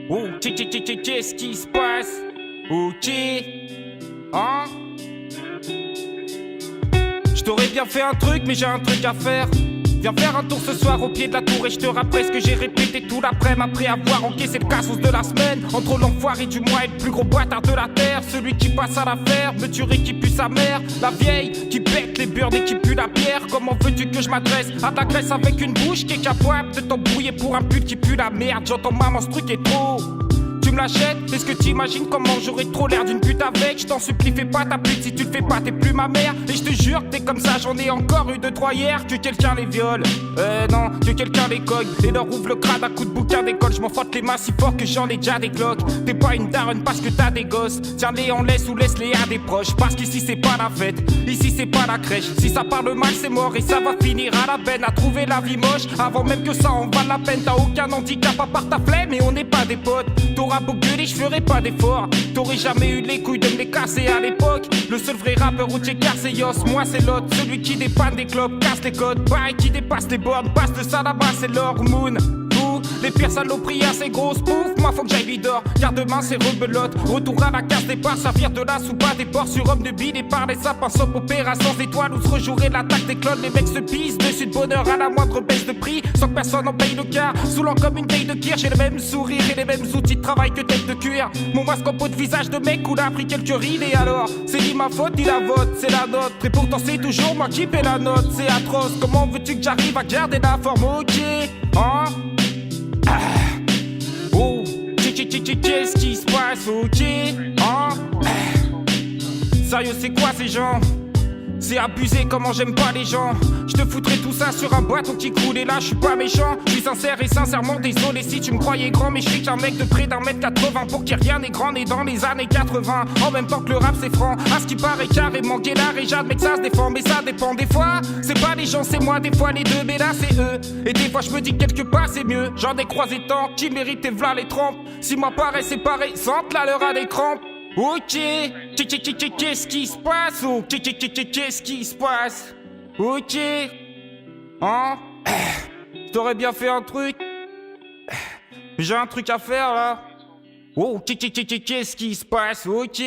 Oh, qu'est-ce qui se passe? Ok, hein? Je t'aurais bien fait un truc, mais j'ai un truc à faire. Viens faire un tour ce soir au pied de la tour et je te rappelle ce que j'ai répété tout l'après-midi après avoir encaissé le cassos de la semaine. Entre l'enfoiré du mois et le plus gros boitard de la terre, celui qui passe à l'affaire, me tuerait qui pue sa mère. La vieille qui pète les beurres et qui pue la bière. Comment veux-tu que je m'adresse à ta graisse avec une bouche qui est capable de t'embrouiller pour un pute qui pue la merde? J'entends maman, ce truc est trop. Tu me l'achètes? Est-ce que t'imagines comment j'aurais trop l'air d'une pute avec? Je t'en supplie, fais pas ta pute, si tu le fais pas, t'es plus ma mère. Et je te jure que t'es comme ça, j'en ai encore eu 2-3 hier. Que quelqu'un les viole, non, que quelqu'un les cogne et leur ouvre le crâne à coups de bouquin d'école. Je m'en frotte les mains si fort que j'en ai déjà des cloques. T'es pas une daronne parce que t'as des gosses. Tiens-les en laisse ou laisse-les à des proches. Parce qu'ici c'est pas la fête, ici c'est pas la crèche. Si ça parle mal c'est mort et ça va finir à la peine. À trouver la vie moche, avant même que ça en vaille la peine. T'as aucun handicap à part ta flemme et on n'est pas des potes. T'auras beau gueuler, je ferai pas d'effort. T'aurais jamais eu les couilles de me les casser à l'époque. Le seul vrai rappeur où t'es c'est Yos, moi c'est l'autre. Celui qui dépanne des clopes, casse les codes. Pareil qui dépasse les bornes, passe de ça là-bas c'est l'hormone. Les pires saloperies à ces grosses poufs, moi faut que j'aille lui d'or. Car demain c'est rebelote, retour à la case départ. Servir de la soupe à des porcs sur homme de bille et par les sapins. Sauf opération étoiles où se rejouerait l'attaque des clones. Les mecs se pissent dessus de bonheur à la moindre baisse de prix. Sans que personne en paye le quart, saoulant comme une taille de kir. J'ai le même sourire et les mêmes outils de travail que tête de cuir. Mon masque en peau de visage de mec où a pris quelques rides. Et alors, c'est ni ma faute ni la vôtre, c'est la nôtre. Et pourtant c'est toujours moi qui paie la note, c'est atroce. Comment veux-tu que j'arrive à garder la forme? Ok, hein? Oh, qu'est-ce qui se passe? Ok, hein? Sérieux, c'est quoi ces gens? C'est abusé, comment j'aime pas les gens. Je te foutrais tout ça sur un bateau qui coule. Et là je suis pas méchant, je suis sincère et sincèrement désolé si tu me croyais grand. Mais je suis qu'un mec de près d'1m80. Pour qui rien n'est grand né dans les années 80. En même temps que le rap c'est franc, à ce qui paraît carrément guédard. Et j'admets que ça se défend, mais ça dépend des fois. C'est pas les gens, c'est moi, des fois les deux, mais là c'est eux. Et des fois je me dis que quelque part c'est mieux. J'en ai croisé tant qui méritent et v'là les trompes. Si moi pareil c'est pareil, sente la leur a des crampes. Ok, qu'est-ce qui se passe? Oh, qu'est-ce qui se passe? Ok, hein? T'aurais bien fait un truc? J'ai un truc à faire là. Oh, qu'est-ce qui se passe? Ok.